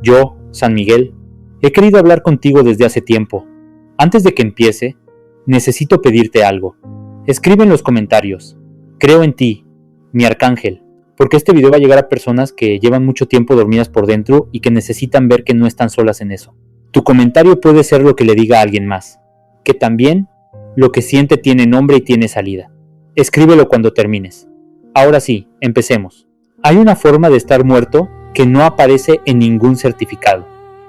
Yo, San Miguel, he querido hablar contigo desde hace tiempo. Antes de que empiece, necesito pedirte algo. Escribe en los comentarios. Creo en ti, mi arcángel, porque este video va a llegar a personas que llevan mucho tiempo dormidas por dentro y que necesitan ver que no están solas en eso. Tu comentario puede ser lo que le diga a alguien más, que también lo que siente tiene nombre y tiene salida. Escríbelo cuando termines. Ahora sí, empecemos. Hay una forma de estar muerto que no aparece en ningún certificado.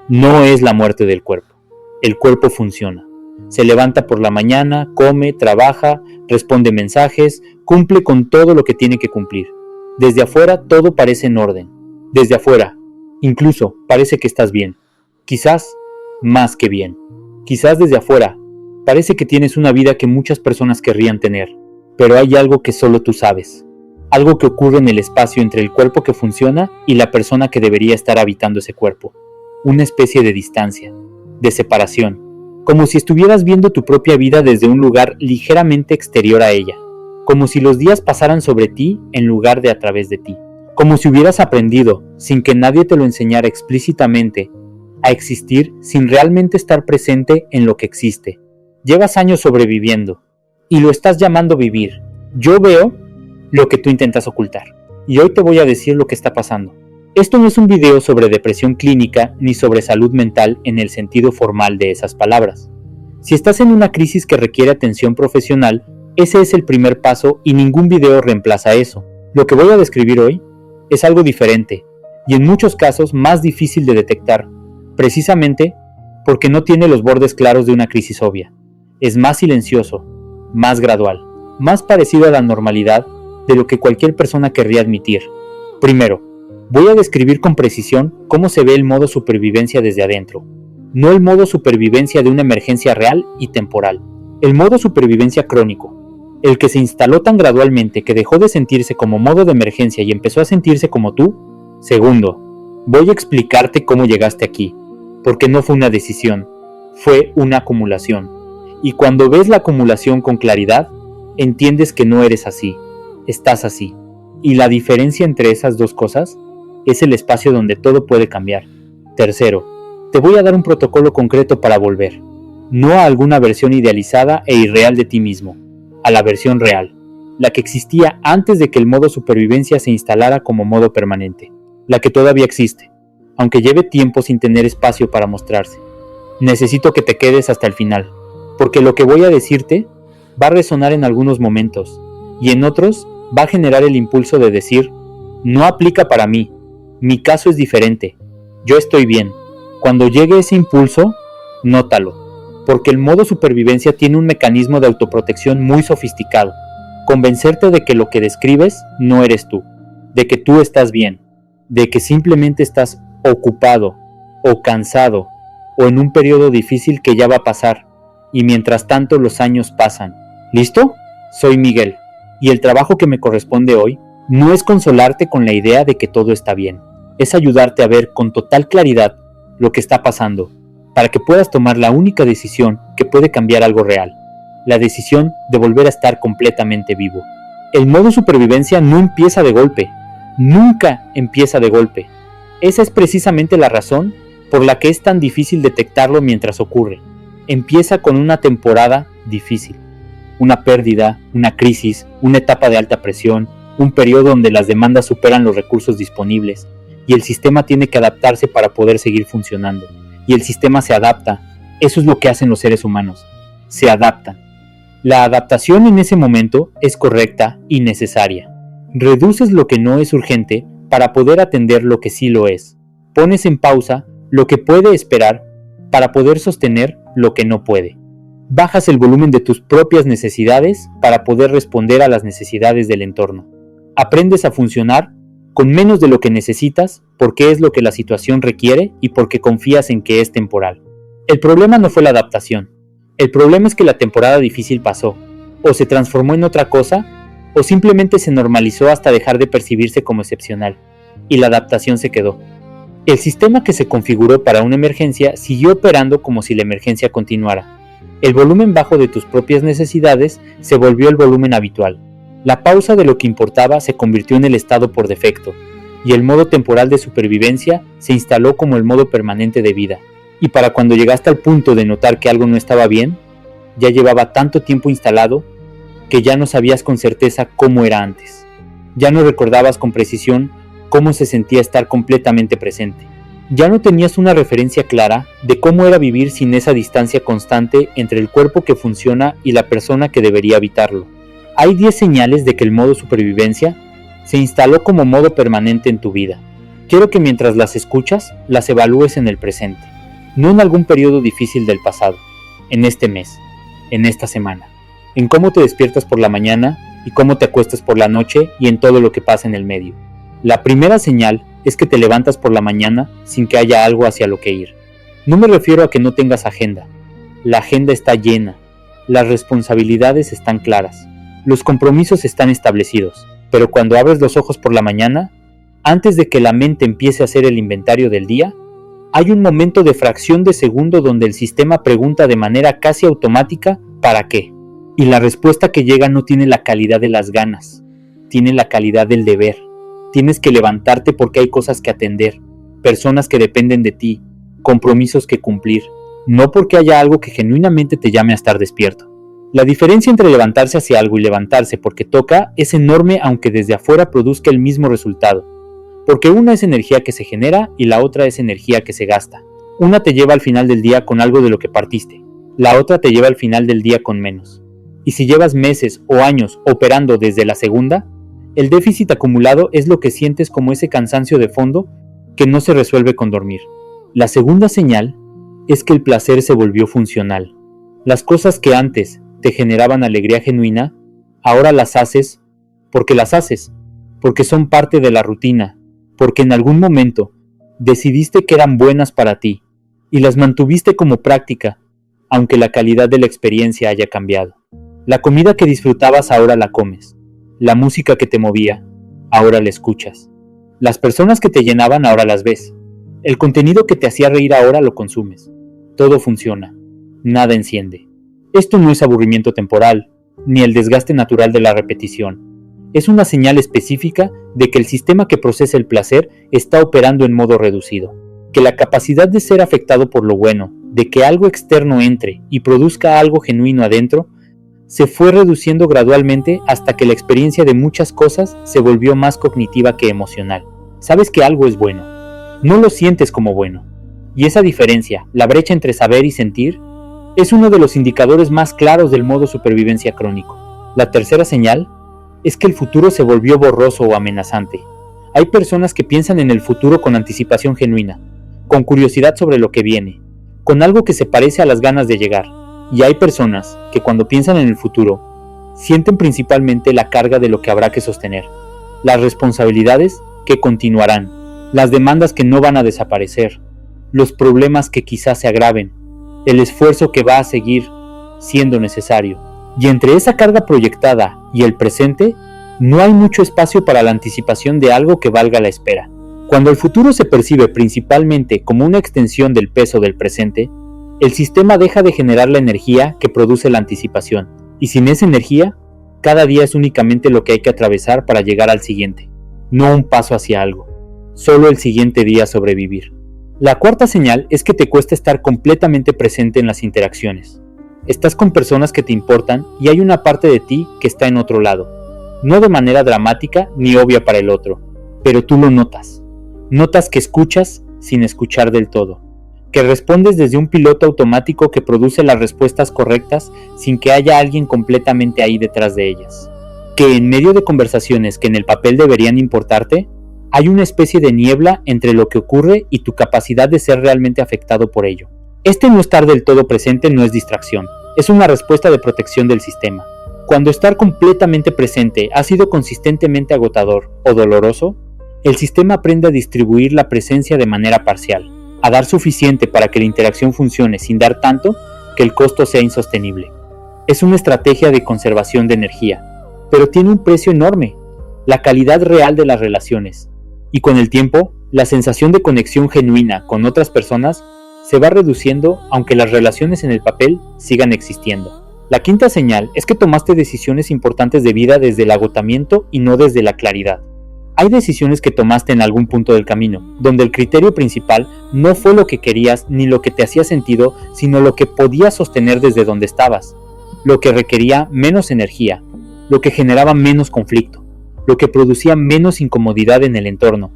No es la muerte del cuerpo. El cuerpo funciona. Se levanta por la mañana, come, trabaja, responde mensajes, cumple con todo lo que tiene que cumplir. Desde afuera todo parece en orden. Desde afuera, incluso parece que estás bien. Quizás más que bien. Quizás desde afuera, parece que tienes una vida que muchas personas querrían tener. Pero hay algo que solo tú sabes. Algo que ocurre en el espacio entre el cuerpo que funciona y la persona que debería estar habitando ese cuerpo. Una especie de distancia, de separación, como si estuvieras viendo tu propia vida desde un lugar ligeramente exterior a ella, como si los días pasaran sobre ti en lugar de a través de ti, como si hubieras aprendido, sin que nadie te lo enseñara explícitamente, a existir sin realmente estar presente en lo que existe. Llevas años sobreviviendo, y lo estás llamando vivir. Yo veo lo que tú intentas ocultar, y hoy te voy a decir lo que está pasando. Esto no es un video sobre depresión clínica ni sobre salud mental en el sentido formal de esas palabras. Si estás en una crisis que requiere atención profesional, ese es el primer paso y ningún video reemplaza eso. Lo que voy a describir hoy es algo diferente y en muchos casos más difícil de detectar, precisamente porque no tiene los bordes claros de una crisis obvia. Es más silencioso, más gradual, más parecido a la normalidad de lo que cualquier persona querría admitir. Primero, voy a describir con precisión cómo se ve el modo supervivencia desde adentro, no el modo supervivencia de una emergencia real y temporal, el modo supervivencia crónico, el que se instaló tan gradualmente que dejó de sentirse como modo de emergencia y empezó a sentirse como tú. Segundo, voy a explicarte cómo llegaste aquí, porque no fue una decisión, fue una acumulación, y cuando ves la acumulación con claridad, entiendes que no eres así, estás así, y la diferencia entre esas dos cosas es el espacio donde todo puede cambiar. Tercero, te voy a dar un protocolo concreto para volver, no a alguna versión idealizada e irreal de ti mismo, a la versión real, la que existía antes de que el modo supervivencia se instalara como modo permanente, la que todavía existe, aunque lleve tiempo sin tener espacio para mostrarse. Necesito que te quedes hasta el final, porque lo que voy a decirte va a resonar en algunos momentos, y en otros va a generar el impulso de decir, no aplica para mí, mi caso es diferente, yo estoy bien. Cuando llegue ese impulso, nótalo, porque el modo supervivencia tiene un mecanismo de autoprotección muy sofisticado, convencerte de que lo que describes no eres tú, de que tú estás bien, de que simplemente estás ocupado, o cansado, o en un periodo difícil que ya va a pasar, y mientras tanto los años pasan. ¿Listo? Soy Miguel, y el trabajo que me corresponde hoy no es consolarte con la idea de que todo está bien, es ayudarte a ver con total claridad lo que está pasando, para que puedas tomar la única decisión que puede cambiar algo real, la decisión de volver a estar completamente vivo. El modo supervivencia no empieza de golpe, nunca empieza de golpe. Esa es precisamente la razón por la que es tan difícil detectarlo mientras ocurre. Empieza con una temporada difícil, una pérdida, una crisis, una etapa de alta presión, un periodo donde las demandas superan los recursos disponibles y el sistema tiene que adaptarse para poder seguir funcionando. Y el sistema se adapta. Eso es lo que hacen los seres humanos. Se adaptan. La adaptación en ese momento es correcta y necesaria. Reduces lo que no es urgente para poder atender lo que sí lo es. Pones en pausa lo que puede esperar para poder sostener lo que no puede. Bajas el volumen de tus propias necesidades para poder responder a las necesidades del entorno. Aprendes a funcionar con menos de lo que necesitas porque es lo que la situación requiere y porque confías en que es temporal. El problema no fue la adaptación. El problema es que la temporada difícil pasó, o se transformó en otra cosa, o simplemente se normalizó hasta dejar de percibirse como excepcional, y la adaptación se quedó. El sistema que se configuró para una emergencia siguió operando como si la emergencia continuara. El volumen bajo de tus propias necesidades se volvió el volumen habitual. La pausa de lo que importaba se convirtió en el estado por defecto, y el modo temporal de supervivencia se instaló como el modo permanente de vida. Y para cuando llegaste al punto de notar que algo no estaba bien, ya llevaba tanto tiempo instalado que ya no sabías con certeza cómo era antes. Ya no recordabas con precisión cómo se sentía estar completamente presente. Ya no tenías una referencia clara de cómo era vivir sin esa distancia constante entre el cuerpo que funciona y la persona que debería habitarlo. Hay 10 señales de que el modo supervivencia se instaló como modo permanente en tu vida. Quiero que mientras las escuchas, las evalúes en el presente, no en algún periodo difícil del pasado, en este mes, en esta semana, en cómo te despiertas por la mañana y cómo te acuestas por la noche y en todo lo que pasa en el medio. La primera señal es que te levantas por la mañana sin que haya algo hacia lo que ir. No me refiero a que no tengas agenda. La agenda está llena, las responsabilidades están claras, los compromisos están establecidos, pero cuando abres los ojos por la mañana, antes de que la mente empiece a hacer el inventario del día, hay un momento de fracción de segundo donde el sistema pregunta de manera casi automática ¿para qué? Y la respuesta que llega no tiene la calidad de las ganas, tiene la calidad del deber. Tienes que levantarte porque hay cosas que atender, personas que dependen de ti, compromisos que cumplir, no porque haya algo que genuinamente te llame a estar despierto. La diferencia entre levantarse hacia algo y levantarse porque toca es enorme aunque desde afuera produzca el mismo resultado. Porque una es energía que se genera y la otra es energía que se gasta. Una te lleva al final del día con algo de lo que partiste, la otra te lleva al final del día con menos. Y si llevas meses o años operando desde la segunda, el déficit acumulado es lo que sientes como ese cansancio de fondo que no se resuelve con dormir. La segunda señal es que el placer se volvió funcional. Las cosas que antes te generaban alegría genuina, ahora las haces, porque son parte de la rutina, porque en algún momento decidiste que eran buenas para ti y las mantuviste como práctica, aunque la calidad de la experiencia haya cambiado. La comida que disfrutabas ahora la comes, la música que te movía, ahora la escuchas, las personas que te llenaban ahora las ves, el contenido que te hacía reír ahora lo consumes. Todo funciona, nada enciende. Esto no es aburrimiento temporal, ni el desgaste natural de la repetición. Es una señal específica de que el sistema que procesa el placer está operando en modo reducido, que la capacidad de ser afectado por lo bueno, de que algo externo entre y produzca algo genuino adentro, se fue reduciendo gradualmente hasta que la experiencia de muchas cosas se volvió más cognitiva que emocional. Sabes que algo es bueno, no lo sientes como bueno, y esa diferencia, la brecha entre saber y sentir, es uno de los indicadores más claros del modo supervivencia crónico. La tercera señal es que el futuro se volvió borroso o amenazante. Hay personas que piensan en el futuro con anticipación genuina, con curiosidad sobre lo que viene, con algo que se parece a las ganas de llegar. Y hay personas que cuando piensan en el futuro, sienten principalmente la carga de lo que habrá que sostener, las responsabilidades que continuarán, las demandas que no van a desaparecer, los problemas que quizás se agraven, el esfuerzo que va a seguir siendo necesario. Y entre esa carga proyectada y el presente, no hay mucho espacio para la anticipación de algo que valga la espera. Cuando el futuro se percibe principalmente como una extensión del peso del presente, el sistema deja de generar la energía que produce la anticipación, y sin esa energía, cada día es únicamente lo que hay que atravesar para llegar al siguiente, no un paso hacia algo, solo el siguiente día sobrevivir. La cuarta señal es que te cuesta estar completamente presente en las interacciones. Estás con personas que te importan y hay una parte de ti que está en otro lado, no de manera dramática ni obvia para el otro, pero tú lo notas. Notas que escuchas sin escuchar del todo, que respondes desde un piloto automático que produce las respuestas correctas sin que haya alguien completamente ahí detrás de ellas, que en medio de conversaciones que en el papel deberían importarte, hay una especie de niebla entre lo que ocurre y tu capacidad de ser realmente afectado por ello. Este no estar del todo presente no es distracción, es una respuesta de protección del sistema. Cuando estar completamente presente ha sido consistentemente agotador o doloroso, el sistema aprende a distribuir la presencia de manera parcial, a dar suficiente para que la interacción funcione sin dar tanto que el costo sea insostenible. Es una estrategia de conservación de energía, pero tiene un precio enorme, la calidad real de las relaciones. Y con el tiempo, la sensación de conexión genuina con otras personas se va reduciendo aunque las relaciones en el papel sigan existiendo. La quinta señal es que tomaste decisiones importantes de vida desde el agotamiento y no desde la claridad. Hay decisiones que tomaste en algún punto del camino, donde el criterio principal no fue lo que querías ni lo que te hacía sentido, sino lo que podías sostener desde donde estabas, lo que requería menos energía, lo que generaba menos conflicto, lo que producía menos incomodidad en el entorno,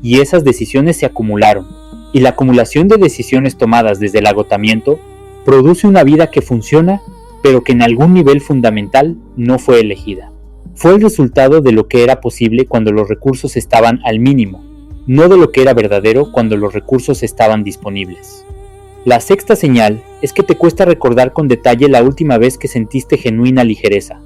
y esas decisiones se acumularon, y la acumulación de decisiones tomadas desde el agotamiento produce una vida que funciona, pero que en algún nivel fundamental no fue elegida. Fue el resultado de lo que era posible cuando los recursos estaban al mínimo, no de lo que era verdadero cuando los recursos estaban disponibles. La sexta señal es que te cuesta recordar con detalle la última vez que sentiste genuina ligereza.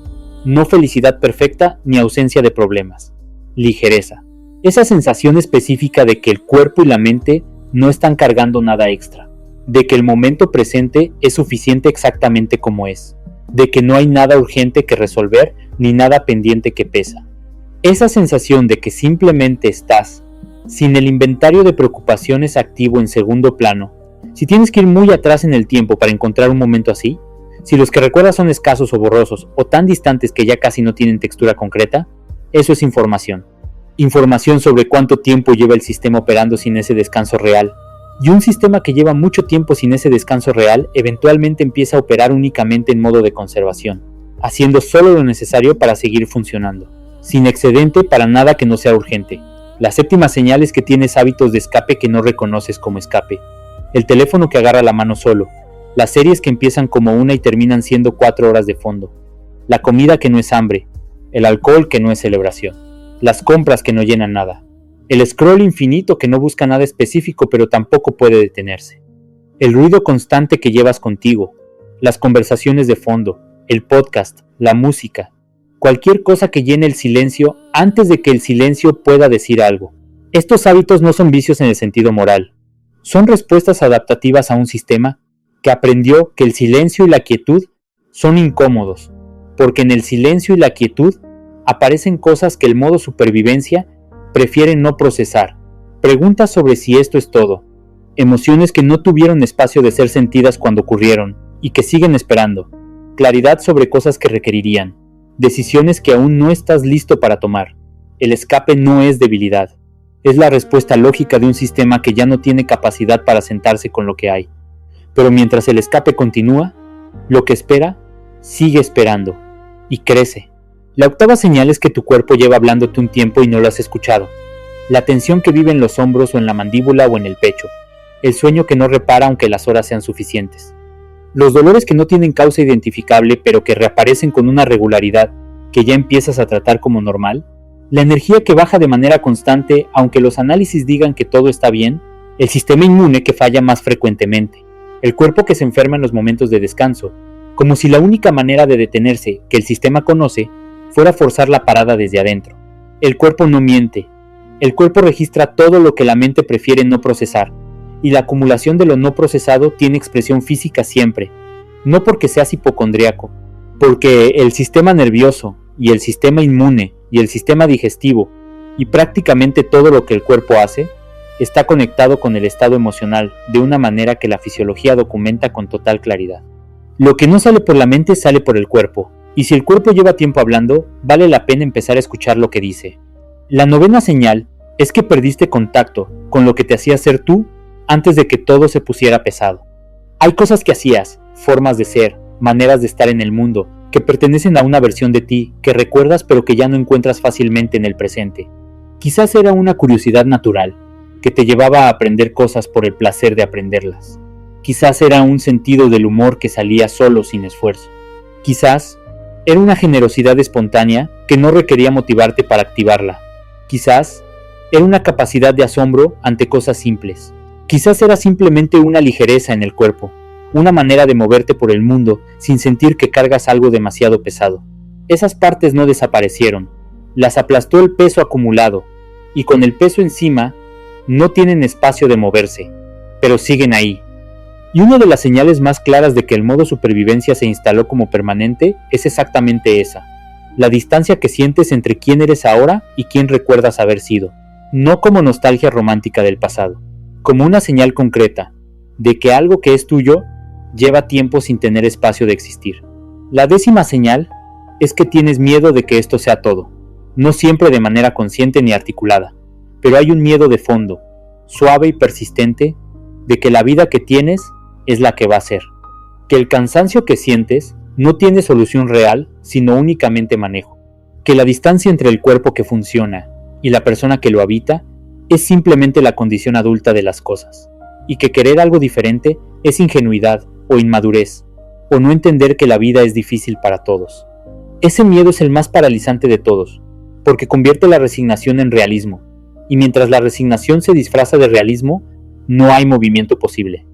No felicidad perfecta ni ausencia de problemas. Ligereza. Esa sensación específica de que el cuerpo y la mente no están cargando nada extra. De que el momento presente es suficiente exactamente como es. De que no hay nada urgente que resolver ni nada pendiente que pesa. Esa sensación de que simplemente estás, sin el inventario de preocupaciones activo en segundo plano. Si tienes que ir muy atrás en el tiempo para encontrar un momento así, si los que recuerdas son escasos o borrosos o tan distantes que ya casi no tienen textura concreta, eso es información. Información sobre cuánto tiempo lleva el sistema operando sin ese descanso real. Y un sistema que lleva mucho tiempo sin ese descanso real eventualmente empieza a operar únicamente en modo de conservación, haciendo solo lo necesario para seguir funcionando, sin excedente para nada que no sea urgente. La séptima señal es que tienes hábitos de escape que no reconoces como escape. El teléfono que agarra la mano solo, las series que empiezan como una y terminan siendo 4 horas de fondo, la comida que no es hambre, el alcohol que no es celebración, las compras que no llenan nada, el scroll infinito que no busca nada específico pero tampoco puede detenerse, el ruido constante que llevas contigo, las conversaciones de fondo, el podcast, la música, cualquier cosa que llene el silencio antes de que el silencio pueda decir algo. Estos hábitos no son vicios en el sentido moral, son respuestas adaptativas a un sistema que aprendió que el silencio y la quietud son incómodos, porque en el silencio y la quietud aparecen cosas que el modo supervivencia prefiere no procesar, preguntas sobre si esto es todo, emociones que no tuvieron espacio de ser sentidas cuando ocurrieron y que siguen esperando, claridad sobre cosas que requerirían, decisiones que aún no estás listo para tomar. El escape no es debilidad, es la respuesta lógica de un sistema que ya no tiene capacidad para sentarse con lo que hay. Pero mientras el escape continúa, lo que espera, sigue esperando, y crece. La octava señal es que tu cuerpo lleva hablándote un tiempo y no lo has escuchado. La tensión que vive en los hombros o en la mandíbula o en el pecho. El sueño que no repara aunque las horas sean suficientes. Los dolores que no tienen causa identificable pero que reaparecen con una regularidad que ya empiezas a tratar como normal. La energía que baja de manera constante aunque los análisis digan que todo está bien. El sistema inmune que falla más frecuentemente. El cuerpo que se enferma en los momentos de descanso, como si la única manera de detenerse que el sistema conoce fuera forzar la parada desde adentro. El cuerpo no miente, el cuerpo registra todo lo que la mente prefiere no procesar, y la acumulación de lo no procesado tiene expresión física siempre, no porque seas hipocondriaco, porque el sistema nervioso, y el sistema inmune, y el sistema digestivo, y prácticamente todo lo que el cuerpo hace, está conectado con el estado emocional de una manera que la fisiología documenta con total claridad. Lo que no sale por la mente sale por el cuerpo, y si el cuerpo lleva tiempo hablando, vale la pena empezar a escuchar lo que dice. La novena señal es que perdiste contacto con lo que te hacía ser tú antes de que todo se pusiera pesado. Hay cosas que hacías, formas de ser, maneras de estar en el mundo, que pertenecen a una versión de ti que recuerdas pero que ya no encuentras fácilmente en el presente. Quizás era una curiosidad natural, que te llevaba a aprender cosas por el placer de aprenderlas. Quizás era un sentido del humor que salía solo sin esfuerzo. Quizás era una generosidad espontánea que no requería motivarte para activarla. Quizás era una capacidad de asombro ante cosas simples. Quizás era simplemente una ligereza en el cuerpo, una manera de moverte por el mundo sin sentir que cargas algo demasiado pesado. Esas partes no desaparecieron, las aplastó el peso acumulado, y con el peso encima, no tienen espacio de moverse, pero siguen ahí. Y una de las señales más claras de que el modo supervivencia se instaló como permanente es exactamente esa, la distancia que sientes entre quién eres ahora y quién recuerdas haber sido, no como nostalgia romántica del pasado, como una señal concreta de que algo que es tuyo lleva tiempo sin tener espacio de existir. La décima señal es que tienes miedo de que esto sea todo, no siempre de manera consciente ni articulada, pero hay un miedo de fondo, suave y persistente, de que la vida que tienes es la que va a ser, que el cansancio que sientes no tiene solución real, sino únicamente manejo, que la distancia entre el cuerpo que funciona y la persona que lo habita es simplemente la condición adulta de las cosas, y que querer algo diferente es ingenuidad o inmadurez, o no entender que la vida es difícil para todos. Ese miedo es el más paralizante de todos, porque convierte la resignación en realismo, y mientras la resignación se disfraza de realismo, no hay movimiento posible,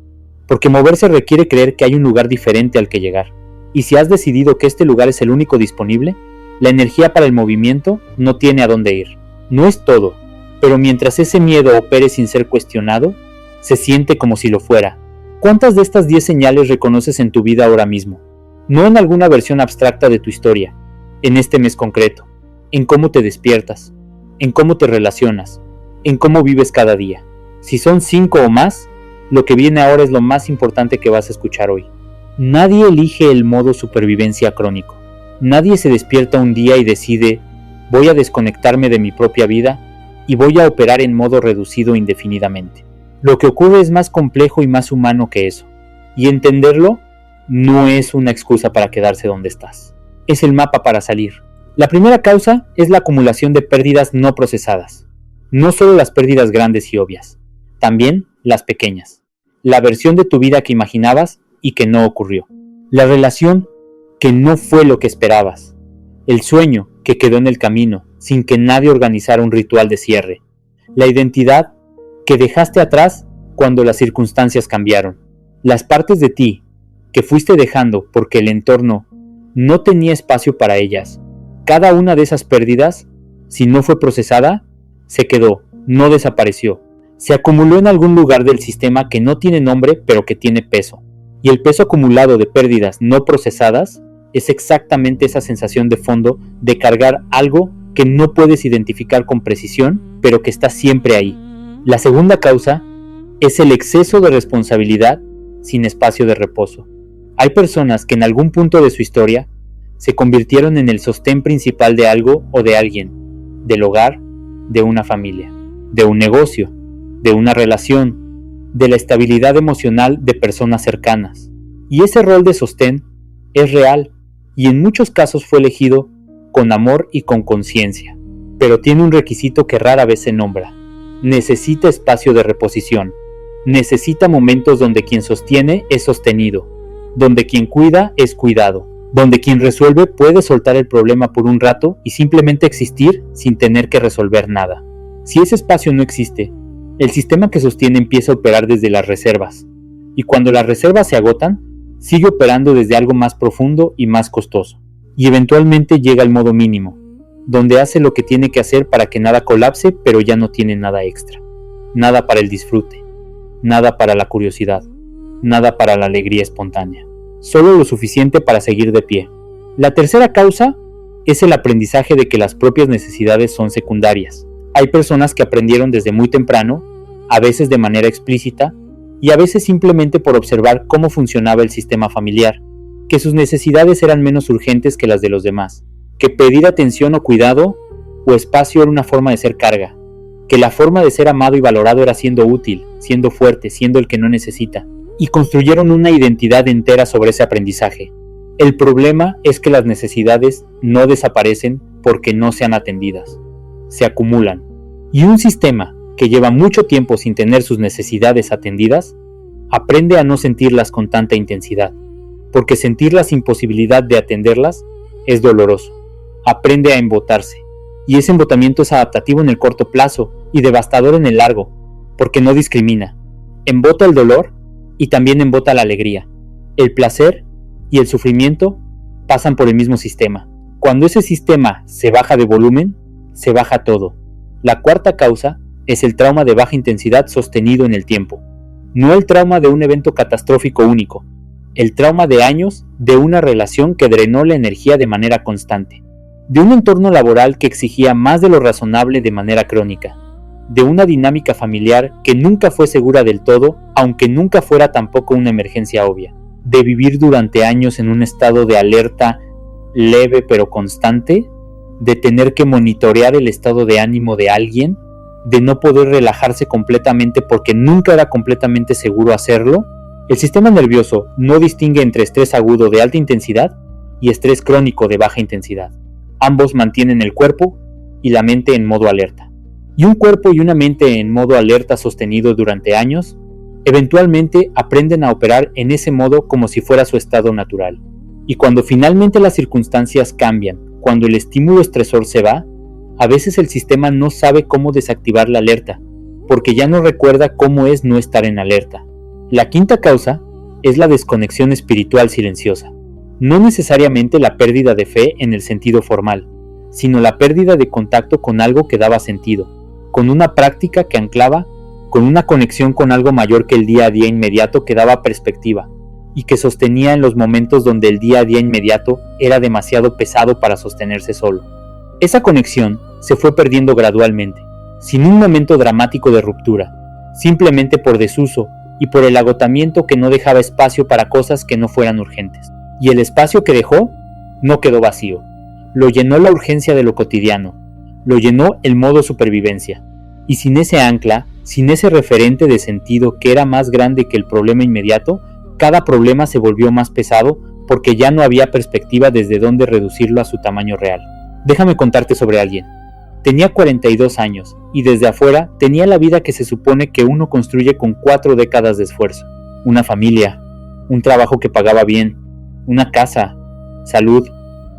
porque moverse requiere creer que hay un lugar diferente al que llegar, y si has decidido que este lugar es el único disponible, la energía para el movimiento no tiene a dónde ir. No es todo, pero mientras ese miedo opere sin ser cuestionado, se siente como si lo fuera. ¿Cuántas de estas 10 señales reconoces en tu vida ahora mismo? No en alguna versión abstracta de tu historia, en este mes concreto, en cómo te despiertas, en cómo te relacionas, en cómo vives cada día. Si son 5 o más, lo que viene ahora es lo más importante que vas a escuchar hoy. Nadie elige el modo supervivencia crónico. Nadie se despierta un día y decide, voy a desconectarme de mi propia vida y voy a operar en modo reducido indefinidamente. Lo que ocurre es más complejo y más humano que eso, y entenderlo no es una excusa para quedarse donde estás. Es el mapa para salir. La primera causa es la acumulación de pérdidas no procesadas. No solo las pérdidas grandes y obvias, también las pequeñas. La versión de tu vida que imaginabas y que no ocurrió. La relación que no fue lo que esperabas. El sueño que quedó en el camino sin que nadie organizara un ritual de cierre. La identidad que dejaste atrás cuando las circunstancias cambiaron. Las partes de ti que fuiste dejando porque el entorno no tenía espacio para ellas. Cada una de esas pérdidas, si no fue procesada, se quedó, no desapareció. Se acumuló en algún lugar del sistema que no tiene nombre pero que tiene peso. Y el peso acumulado de pérdidas no procesadas es exactamente esa sensación de fondo de cargar algo que no puedes identificar con precisión, pero que está siempre ahí. La segunda causa es el exceso de responsabilidad sin espacio de reposo. Hay personas que en algún punto de su historia se convirtieron en el sostén principal de algo o de alguien, del hogar, de una familia, de un negocio, de una relación, de la estabilidad emocional de personas cercanas. Y ese rol de sostén es real y en muchos casos fue elegido con amor y con conciencia, pero tiene un requisito que rara vez se nombra. Necesita espacio de reposición, necesita momentos donde quien sostiene es sostenido, donde quien cuida es cuidado, donde quien resuelve puede soltar el problema por un rato y simplemente existir sin tener que resolver nada. Si ese espacio no existe, el sistema que sostiene empieza a operar desde las reservas, y cuando las reservas se agotan, sigue operando desde algo más profundo y más costoso, y eventualmente llega al modo mínimo, donde hace lo que tiene que hacer para que nada colapse, pero ya no tiene nada extra, nada para el disfrute, nada para la curiosidad, nada para la alegría espontánea, solo lo suficiente para seguir de pie. La tercera causa es el aprendizaje de que las propias necesidades son secundarias. Hay personas que aprendieron desde muy temprano, a veces de manera explícita, y a veces simplemente por observar cómo funcionaba el sistema familiar, que sus necesidades eran menos urgentes que las de los demás, que pedir atención o cuidado o espacio era una forma de ser carga, que la forma de ser amado y valorado era siendo útil, siendo fuerte, siendo el que no necesita, y construyeron una identidad entera sobre ese aprendizaje. El problema es que las necesidades no desaparecen porque no sean atendidas, se acumulan, y un sistema que lleva mucho tiempo sin tener sus necesidades atendidas, aprende a no sentirlas con tanta intensidad, porque sentirlas sin posibilidad de atenderlas es doloroso. Aprende a embotarse, y ese embotamiento es adaptativo en el corto plazo y devastador en el largo, porque no discrimina. Embota el dolor y también embota la alegría. El placer y el sufrimiento pasan por el mismo sistema. Cuando ese sistema se baja de volumen, se baja todo. La cuarta causa es el trauma de baja intensidad sostenido en el tiempo. No el trauma de un evento catastrófico único, el trauma de años de una relación que drenó la energía de manera constante, de un entorno laboral que exigía más de lo razonable de manera crónica, de una dinámica familiar que nunca fue segura del todo, aunque nunca fuera tampoco una emergencia obvia, de vivir durante años en un estado de alerta leve pero constante, de tener que monitorear el estado de ánimo de alguien, de no poder relajarse completamente porque nunca era completamente seguro hacerlo. El sistema nervioso no distingue entre estrés agudo de alta intensidad y estrés crónico de baja intensidad. Ambos mantienen el cuerpo y la mente en modo alerta. Y un cuerpo y una mente en modo alerta sostenido durante años, eventualmente aprenden a operar en ese modo como si fuera su estado natural. Y cuando finalmente las circunstancias cambian, cuando el estímulo estresor se va, a veces el sistema no sabe cómo desactivar la alerta, porque ya no recuerda cómo es no estar en alerta. La quinta causa es la desconexión espiritual silenciosa. No necesariamente la pérdida de fe en el sentido formal, sino la pérdida de contacto con algo que daba sentido, con una práctica que anclaba, con una conexión con algo mayor que el día a día inmediato que daba perspectiva, y que sostenía en los momentos donde el día a día inmediato era demasiado pesado para sostenerse solo. Esa conexión se fue perdiendo gradualmente, sin un momento dramático de ruptura, simplemente por desuso y por el agotamiento que no dejaba espacio para cosas que no fueran urgentes. Y el espacio que dejó no quedó vacío, lo llenó la urgencia de lo cotidiano, lo llenó el modo supervivencia, y sin ese ancla, sin ese referente de sentido que era más grande que el problema inmediato, cada problema se volvió más pesado porque ya no había perspectiva desde dónde reducirlo a su tamaño real. Déjame contarte sobre alguien. Tenía 42 años y desde afuera tenía la vida que se supone que uno construye con 4 décadas de esfuerzo. Una familia, un trabajo que pagaba bien, una casa, salud,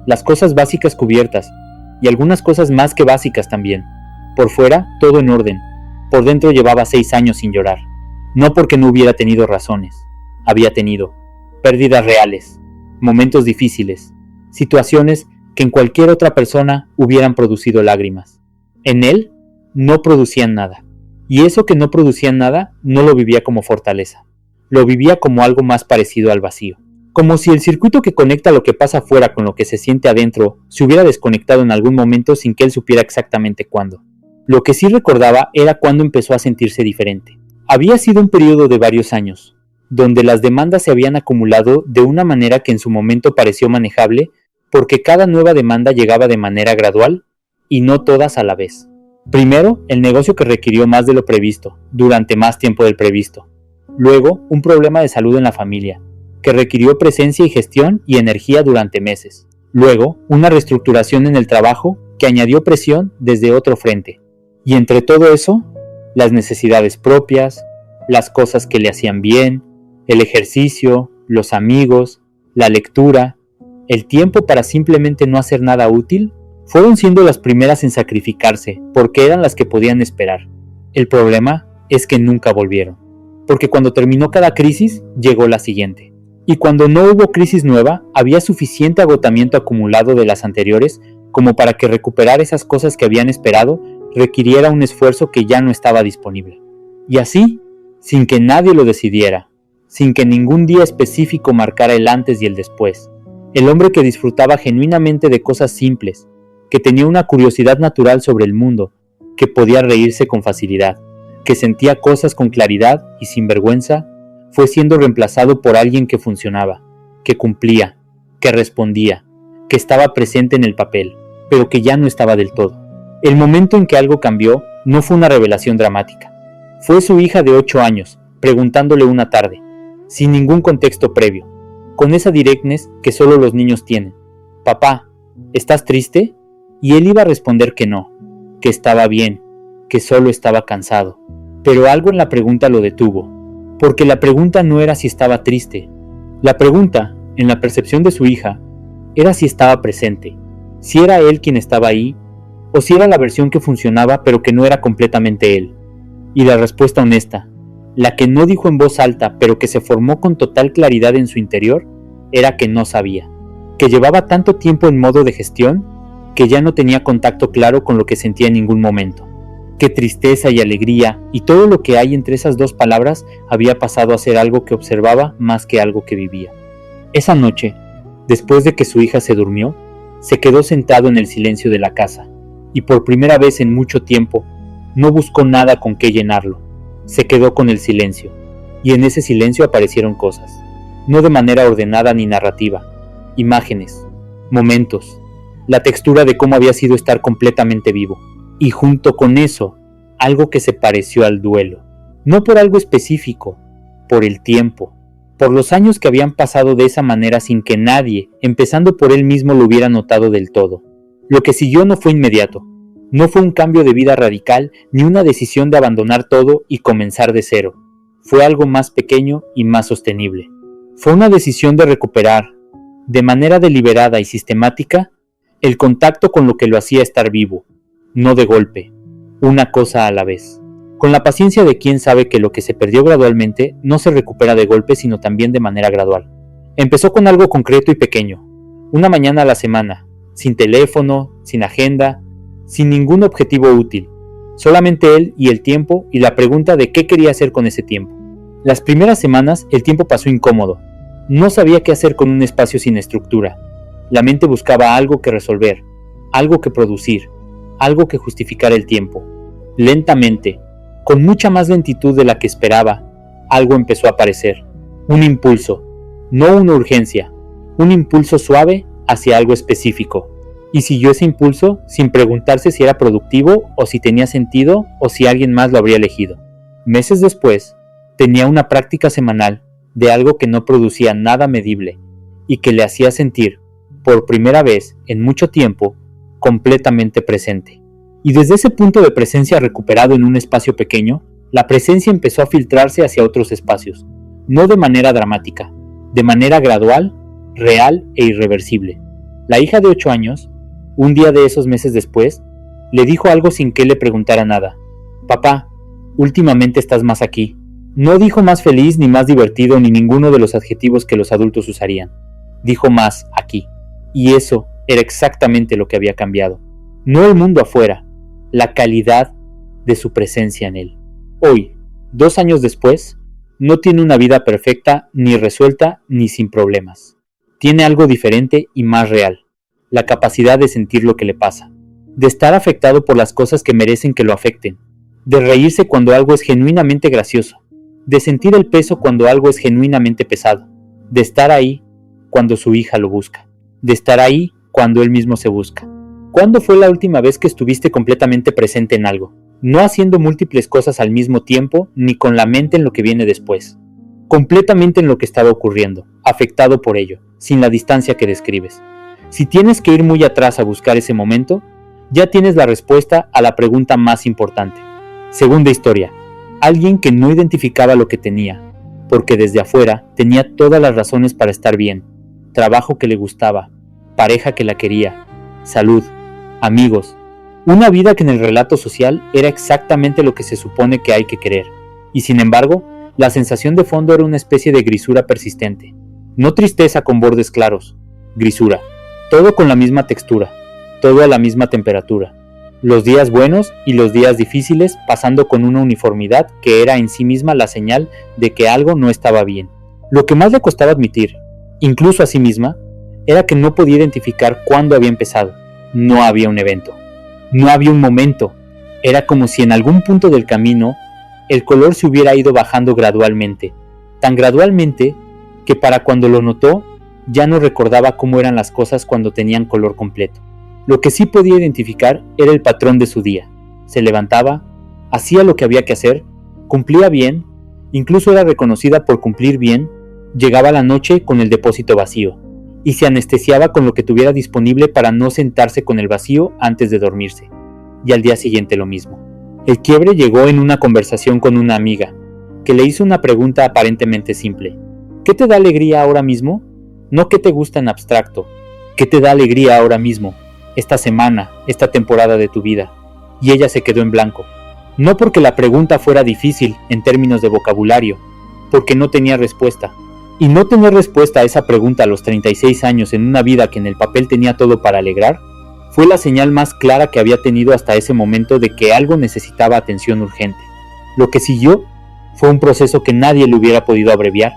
las cosas básicas cubiertas y algunas cosas más que básicas también. Por fuera, todo en orden. Por dentro llevaba 6 años sin llorar. No porque no hubiera tenido razones. Había tenido pérdidas reales, momentos difíciles, situaciones que en cualquier otra persona hubieran producido lágrimas. En él no producían nada, y eso que no producían nada no lo vivía como fortaleza, lo vivía como algo más parecido al vacío, como si el circuito que conecta lo que pasa afuera con lo que se siente adentro se hubiera desconectado en algún momento sin que él supiera exactamente cuándo. Lo que sí recordaba era cuando empezó a sentirse diferente. Había sido un periodo de varios años, donde las demandas se habían acumulado de una manera que en su momento pareció manejable, porque cada nueva demanda llegaba de manera gradual y no todas a la vez. Primero, el negocio que requirió más de lo previsto, durante más tiempo del previsto. Luego, un problema de salud en la familia, que requirió presencia y gestión y energía durante meses. Luego, una reestructuración en el trabajo que añadió presión desde otro frente. Y entre todo eso, las necesidades propias, las cosas que le hacían bien, el ejercicio, los amigos, la lectura, el tiempo para simplemente no hacer nada útil, fueron siendo las primeras en sacrificarse porque eran las que podían esperar. El problema es que nunca volvieron, porque cuando terminó cada crisis, llegó la siguiente. Y cuando no hubo crisis nueva, había suficiente agotamiento acumulado de las anteriores como para que recuperar esas cosas que habían esperado requiriera un esfuerzo que ya no estaba disponible. Y así, sin que nadie lo decidiera, sin que ningún día específico marcara el antes y el después, el hombre que disfrutaba genuinamente de cosas simples, que tenía una curiosidad natural sobre el mundo, que podía reírse con facilidad, que sentía cosas con claridad y sin vergüenza, fue siendo reemplazado por alguien que funcionaba, que cumplía, que respondía, que estaba presente en el papel, pero que ya no estaba del todo. El momento en que algo cambió no fue una revelación dramática. Fue su hija de 8 años, preguntándole una tarde, sin ningún contexto previo, con esa directness que solo los niños tienen. «Papá, ¿estás triste?» Y él iba a responder que no, que estaba bien, que solo estaba cansado. Pero algo en la pregunta lo detuvo, porque la pregunta no era si estaba triste. La pregunta, en la percepción de su hija, era si estaba presente, si era él quien estaba ahí, o si era la versión que funcionaba pero que no era completamente él. Y la respuesta honesta, la que no dijo en voz alta pero que se formó con total claridad en su interior, era que no sabía, que llevaba tanto tiempo en modo de gestión que ya no tenía contacto claro con lo que sentía en ningún momento, que tristeza y alegría y todo lo que hay entre esas dos palabras había pasado a ser algo que observaba más que algo que vivía. Esa noche, después de que su hija se durmió, se quedó sentado en el silencio de la casa, y por primera vez en mucho tiempo, no buscó nada con qué llenarlo. Se quedó con el silencio, y en ese silencio aparecieron cosas, no de manera ordenada ni narrativa, imágenes, momentos, la textura de cómo había sido estar completamente vivo, y junto con eso, algo que se pareció al duelo, no por algo específico, por el tiempo, por los años que habían pasado de esa manera sin que nadie, empezando por él mismo, lo hubiera notado del todo. Lo que siguió no fue inmediato, no fue un cambio de vida radical ni una decisión de abandonar todo y comenzar de cero. Fue algo más pequeño y más sostenible. Fue una decisión de recuperar, de manera deliberada y sistemática, el contacto con lo que lo hacía estar vivo, no de golpe, una cosa a la vez. Con la paciencia de quien sabe que lo que se perdió gradualmente no se recupera de golpe sino también de manera gradual. Empezó con algo concreto y pequeño, una mañana a la semana, sin teléfono, sin agenda, sin ningún objetivo útil, solamente él y el tiempo y la pregunta de qué quería hacer con ese tiempo. Las primeras semanas el tiempo pasó incómodo, no sabía qué hacer con un espacio sin estructura. La mente buscaba algo que resolver, algo que producir, algo que justificar el tiempo. Lentamente, con mucha más lentitud de la que esperaba, algo empezó a aparecer. Un impulso, no una urgencia, un impulso suave hacia algo específico. Y siguió ese impulso sin preguntarse si era productivo o si tenía sentido o si alguien más lo habría elegido. Meses después, tenía una práctica semanal de algo que no producía nada medible y que le hacía sentir, por primera vez en mucho tiempo, completamente presente. Y desde ese punto de presencia recuperado en un espacio pequeño, la presencia empezó a filtrarse hacia otros espacios, no de manera dramática, de manera gradual, real e irreversible. La hija de 8 años, un día de esos meses después, le dijo algo sin que él le preguntara nada. «Papá, últimamente estás más aquí». No dijo más feliz, ni más divertido, ni ninguno de los adjetivos que los adultos usarían. Dijo más aquí. Y eso era exactamente lo que había cambiado. No el mundo afuera, la calidad de su presencia en él. Hoy, 2 años después, no tiene una vida perfecta, ni resuelta, ni sin problemas. Tiene algo diferente y más real. La capacidad de sentir lo que le pasa. De estar afectado por las cosas que merecen que lo afecten. De reírse cuando algo es genuinamente gracioso. De sentir el peso cuando algo es genuinamente pesado, de estar ahí cuando su hija lo busca, de estar ahí cuando él mismo se busca. ¿Cuándo fue la última vez que estuviste completamente presente en algo? No haciendo múltiples cosas al mismo tiempo, ni con la mente en lo que viene después. Completamente en lo que estaba ocurriendo, afectado por ello, sin la distancia que describes. Si tienes que ir muy atrás a buscar ese momento, ya tienes la respuesta a la pregunta más importante. Segunda historia. Alguien que no identificaba lo que tenía, porque desde afuera tenía todas las razones para estar bien, trabajo que le gustaba, pareja que la quería, salud, amigos, una vida que en el relato social era exactamente lo que se supone que hay que querer, y sin embargo, la sensación de fondo era una especie de grisura persistente, no tristeza con bordes claros, grisura, todo con la misma textura, todo a la misma temperatura. Los días buenos y los días difíciles pasando con una uniformidad que era en sí misma la señal de que algo no estaba bien. Lo que más le costaba admitir, incluso a sí misma, era que no podía identificar cuándo había empezado. No había un evento, no había un momento. Era como si en algún punto del camino el color se hubiera ido bajando gradualmente, tan gradualmente que para cuando lo notó ya no recordaba cómo eran las cosas cuando tenían color completo. Lo que sí podía identificar era el patrón de su día. Se levantaba, hacía lo que había que hacer, cumplía bien, incluso era reconocida por cumplir bien, llegaba la noche con el depósito vacío, y se anestesiaba con lo que tuviera disponible para no sentarse con el vacío antes de dormirse. Y al día siguiente lo mismo. El quiebre llegó en una conversación con una amiga, que le hizo una pregunta aparentemente simple. ¿Qué te da alegría ahora mismo? No qué te gusta en abstracto. ¿Qué te da alegría ahora mismo? Esta semana, esta temporada de tu vida. Y ella se quedó en blanco. No porque la pregunta fuera difícil en términos de vocabulario, porque no tenía respuesta. Y no tener respuesta a esa pregunta a los 36 años en una vida que en el papel tenía todo para alegrar, fue la señal más clara que había tenido hasta ese momento de que algo necesitaba atención urgente. Lo que siguió fue un proceso que nadie le hubiera podido abreviar,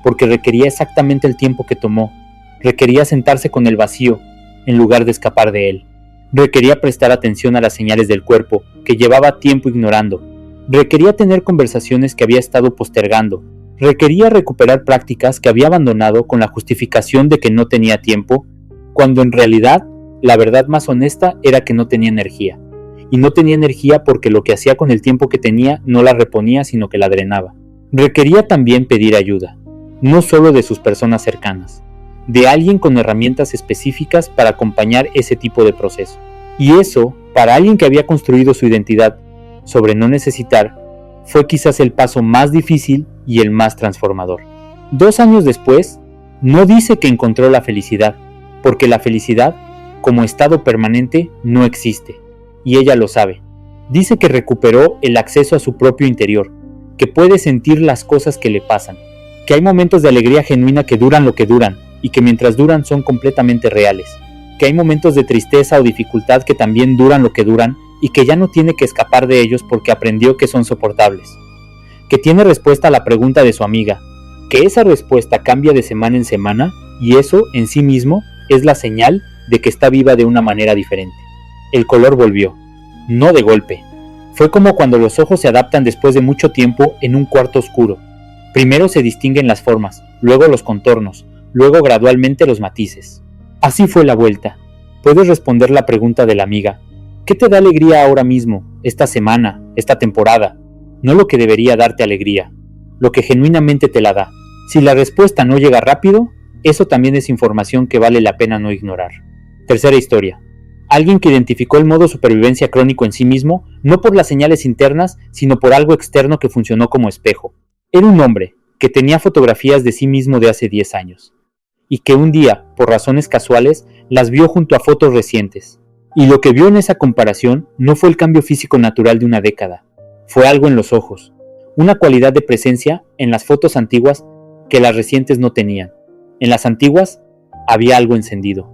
porque requería exactamente el tiempo que tomó. Requería sentarse con el vacío, en lugar de escapar de él. Requería prestar atención a las señales del cuerpo, que llevaba tiempo ignorando. Requería tener conversaciones que había estado postergando. Requería recuperar prácticas que había abandonado con la justificación de que no tenía tiempo, cuando en realidad La verdad más honesta era que no tenía energía. Y no tenía energía porque lo que hacía con el tiempo que tenía no la reponía, sino que la drenaba. Requería también pedir ayuda, no solo de sus personas cercanas, de alguien con herramientas específicas para acompañar ese tipo de proceso. Y eso, para alguien que había construido su identidad sobre no necesitar, fue quizás el paso más difícil y el más transformador. 2 años después, no dice que encontró la felicidad, porque la felicidad, como estado permanente, no existe, y ella lo sabe. Dice que recuperó el acceso a su propio interior, que puede sentir las cosas que le pasan, que hay momentos de alegría genuina que duran lo que duran, y que mientras duran son completamente reales, que hay momentos de tristeza o dificultad que también duran lo que duran, y que ya no tiene que escapar de ellos porque aprendió que son soportables, que tiene respuesta a la pregunta de su amiga, que esa respuesta cambia de semana en semana, y eso en sí mismo es la señal de que está viva de una manera diferente. El color volvió, no de golpe. Fue como cuando los ojos se adaptan después de mucho tiempo en un cuarto oscuro. Primero se distinguen las formas, luego los contornos, luego gradualmente los matices. Así fue la vuelta. Puedes responder la pregunta de la amiga. ¿Qué te da alegría ahora mismo, esta semana, esta temporada? No lo que debería darte alegría, lo que genuinamente te la da. Si la respuesta no llega rápido, eso también es información que vale la pena no ignorar. Tercera historia. Alguien que identificó el modo supervivencia crónico en sí mismo, no por las señales internas, sino por algo externo que funcionó como espejo. Era un hombre que tenía fotografías de sí mismo de hace 10 años, y que un día, por razones casuales, las vio junto a fotos recientes. Y lo que vio en esa comparación no fue el cambio físico natural de una década, fue algo en los ojos, una cualidad de presencia en las fotos antiguas que las recientes no tenían. En las antiguas había algo encendido.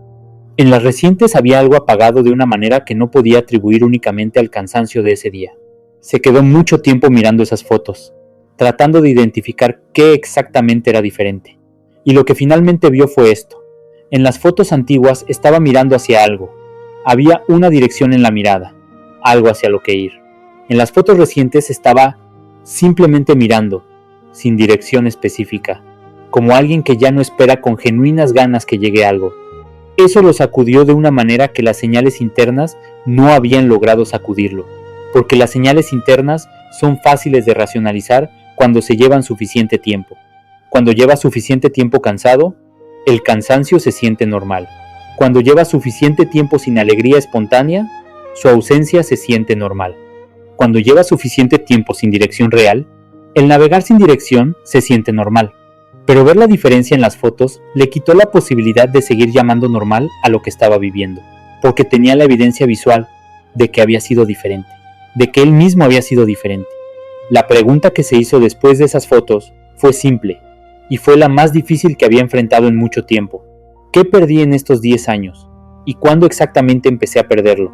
En las recientes había algo apagado de una manera que no podía atribuir únicamente al cansancio de ese día. Se quedó mucho tiempo mirando esas fotos, tratando de identificar qué exactamente era diferente. Y lo que finalmente vio fue esto. En las fotos antiguas estaba mirando hacia algo. Había una dirección en la mirada, algo hacia lo que ir. En las fotos recientes estaba simplemente mirando, sin dirección específica, como alguien que ya no espera con genuinas ganas que llegue algo. Eso lo sacudió de una manera que las señales internas no habían logrado sacudirlo, porque las señales internas son fáciles de racionalizar cuando se llevan suficiente tiempo. Cuando llevas suficiente tiempo cansado, el cansancio se siente normal. Cuando llevas suficiente tiempo sin alegría espontánea, su ausencia se siente normal. Cuando llevas suficiente tiempo sin dirección real, el navegar sin dirección se siente normal. Pero ver la diferencia en las fotos le quitó la posibilidad de seguir llamando normal a lo que estaba viviendo, porque tenía la evidencia visual de que había sido diferente, de que él mismo había sido diferente. La pregunta que se hizo después de esas fotos fue simple, y fue la más difícil que había enfrentado en mucho tiempo. ¿Qué perdí en estos 10 años? ¿Y cuándo exactamente empecé a perderlo?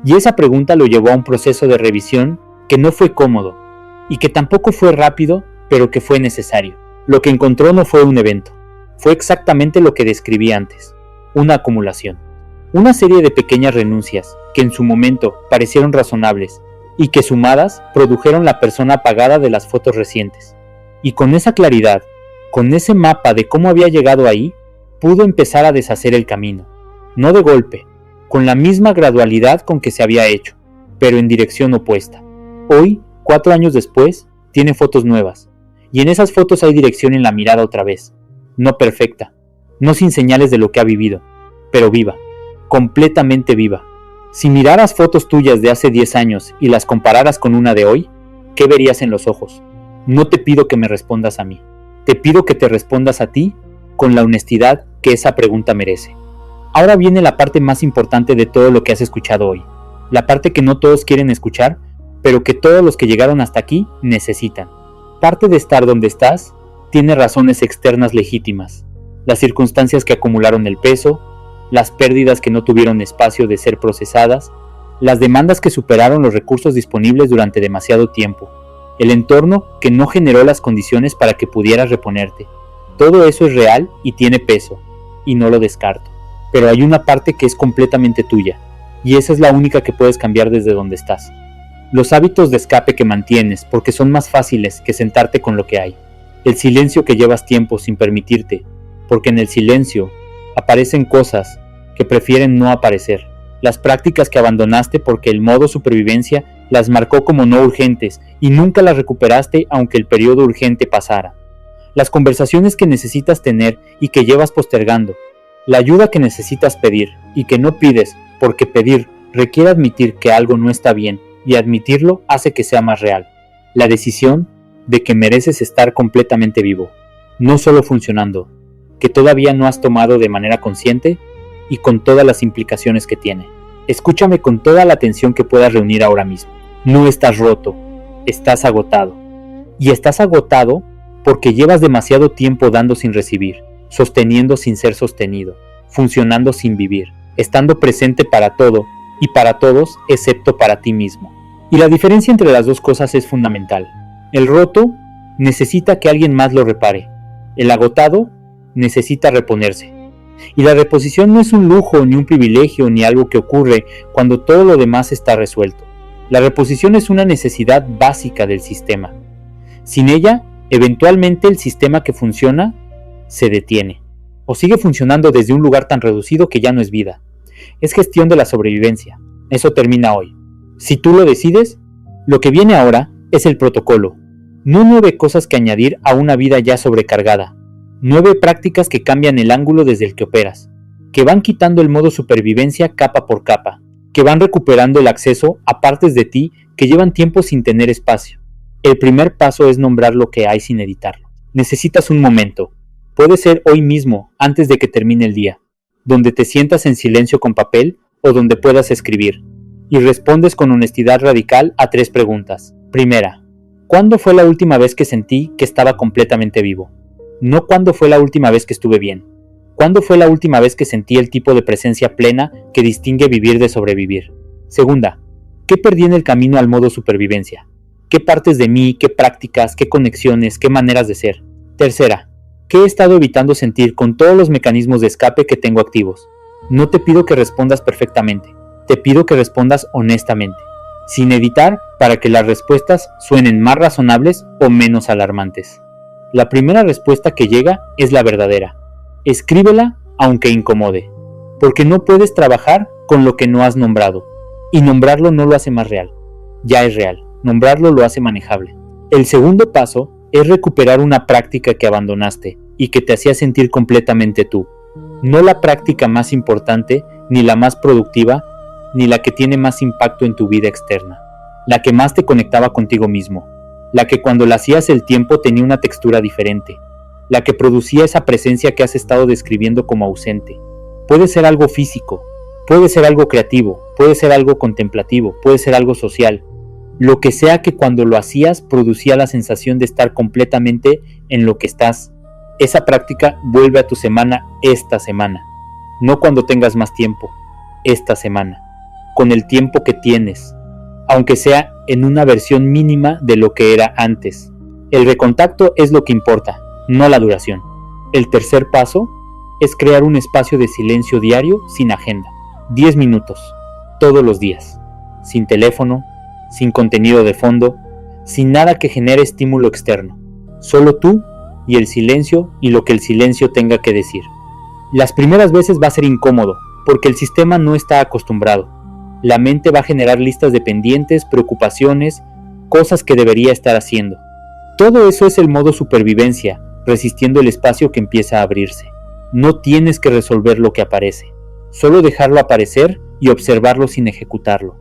Y esa pregunta lo llevó a un proceso de revisión que no fue cómodo, y que tampoco fue rápido, pero que fue necesario. Lo que encontró no fue un evento, fue exactamente lo que describí antes, una acumulación. Una serie de pequeñas renuncias que en su momento parecieron razonables y que sumadas produjeron la persona apagada de las fotos recientes. Y con esa claridad, con ese mapa de cómo había llegado ahí, pudo empezar a deshacer el camino, no de golpe, con la misma gradualidad con que se había hecho, pero en dirección opuesta. Hoy, 4 años después, tiene fotos nuevas. Y en esas fotos hay dirección en la mirada otra vez, no perfecta, no sin señales de lo que ha vivido, pero viva, completamente viva. Si miraras fotos tuyas de hace 10 años y las compararas con una de hoy, ¿qué verías en los ojos? No te pido que me respondas a mí, te pido que te respondas a ti con la honestidad que esa pregunta merece. Ahora viene la parte más importante de todo lo que has escuchado hoy, la parte que no todos quieren escuchar, pero que todos los que llegaron hasta aquí necesitan. Parte de estar donde estás tiene razones externas legítimas, las circunstancias que acumularon el peso, las pérdidas que no tuvieron espacio de ser procesadas, las demandas que superaron los recursos disponibles durante demasiado tiempo, el entorno que no generó las condiciones para que pudieras reponerte. Todo eso es real y tiene peso, y no lo descarto. Pero hay una parte que es completamente tuya, y esa es la única que puedes cambiar desde donde estás. Los hábitos de escape que mantienes porque son más fáciles que sentarte con lo que hay. El silencio que llevas tiempo sin permitirte, porque en el silencio aparecen cosas que prefieren no aparecer, las prácticas que abandonaste porque el modo supervivencia las marcó como no urgentes y nunca las recuperaste aunque el periodo urgente pasara, las conversaciones que necesitas tener y que llevas postergando, la ayuda que necesitas pedir y que no pides porque pedir requiere admitir que algo no está bien y admitirlo hace que sea más real, la decisión de que mereces estar completamente vivo, no solo funcionando, que todavía no has tomado de manera consciente y con todas las implicaciones que tiene. Escúchame con toda la atención que puedas reunir ahora mismo. No estás roto, estás agotado. Y estás agotado porque llevas demasiado tiempo dando sin recibir, sosteniendo sin ser sostenido, funcionando sin vivir, estando presente para todo y para todos excepto para ti mismo. Y la diferencia entre las dos cosas es fundamental. El roto necesita que alguien más lo repare. El agotado necesita reponerse. Y la reposición no es un lujo, ni un privilegio, ni algo que ocurre cuando todo lo demás está resuelto. La reposición es una necesidad básica del sistema. Sin ella, eventualmente el sistema que funciona se detiene, o sigue funcionando desde un lugar tan reducido que ya no es vida. Es gestión de la sobrevivencia. Eso termina hoy. Si tú lo decides, lo que viene ahora es el protocolo. No 9 cosas que añadir a una vida ya sobrecargada. 9 prácticas que cambian el ángulo desde el que operas, que van quitando el modo supervivencia capa por capa, que van recuperando el acceso a partes de ti que llevan tiempo sin tener espacio. El primer paso es nombrar lo que hay sin editarlo. Necesitas un momento. Puede ser hoy mismo, antes de que termine el día, donde te sientas en silencio con papel o donde puedas escribir, y respondes con honestidad radical a 3 preguntas. Primera, ¿cuándo fue la última vez que sentí que estaba completamente vivo? No cuándo fue la última vez que estuve bien. ¿Cuándo fue la última vez que sentí el tipo de presencia plena que distingue vivir de sobrevivir? Segunda, ¿qué perdí en el camino al modo supervivencia? ¿Qué partes de mí, qué prácticas, qué conexiones, qué maneras de ser? Tercera, ¿qué he estado evitando sentir con todos los mecanismos de escape que tengo activos? No te pido que respondas perfectamente, te pido que respondas honestamente, sin editar para que las respuestas suenen más razonables o menos alarmantes. La primera respuesta que llega es la verdadera. Escríbela aunque incomode, porque no puedes trabajar con lo que no has nombrado, y nombrarlo no lo hace más real. Ya es real, nombrarlo lo hace manejable. El segundo paso es recuperar una práctica que abandonaste y que te hacía sentir completamente tú. No la práctica más importante, ni la más productiva, ni la que tiene más impacto en tu vida externa. La que más te conectaba contigo mismo. La que cuando la hacías el tiempo tenía una textura diferente. La que producía esa presencia que has estado describiendo como ausente. Puede ser algo físico, puede ser algo creativo, puede ser algo contemplativo, puede ser algo social. Lo que sea que cuando lo hacías producía la sensación de estar completamente en lo que estás. Esa práctica vuelve a tu semana esta semana. No cuando tengas más tiempo, esta semana. Con el tiempo que tienes, aunque sea en una versión mínima de lo que era antes. El recontacto es lo que importa, no la duración. El tercer paso es crear un espacio de silencio diario sin agenda. 10 minutos, todos los días. Sin teléfono, sin contenido de fondo, sin nada que genere estímulo externo. Solo tú y el silencio y lo que el silencio tenga que decir. Las primeras veces va a ser incómodo, porque el sistema no está acostumbrado. La mente va a generar listas de pendientes, preocupaciones, cosas que debería estar haciendo. Todo eso es el modo supervivencia, resistiendo el espacio que empieza a abrirse. No tienes que resolver lo que aparece, solo dejarlo aparecer y observarlo sin ejecutarlo.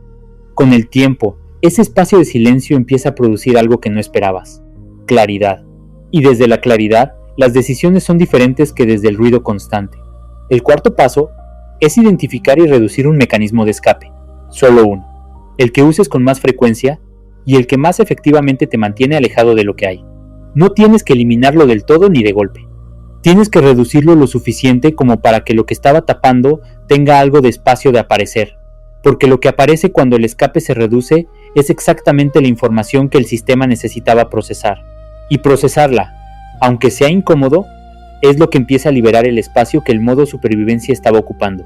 Con el tiempo, ese espacio de silencio empieza a producir algo que no esperabas: claridad. Y desde la claridad, las decisiones son diferentes que desde el ruido constante. El cuarto paso es identificar y reducir un mecanismo de escape. Solo uno, el que uses con más frecuencia y el que más efectivamente te mantiene alejado de lo que hay. No tienes que eliminarlo del todo ni de golpe. Tienes que reducirlo lo suficiente como para que lo que estaba tapando tenga algo de espacio de aparecer, porque lo que aparece cuando el escape se reduce es exactamente la información que el sistema necesitaba procesar. Y procesarla, aunque sea incómodo, es lo que empieza a liberar el espacio que el modo supervivencia estaba ocupando.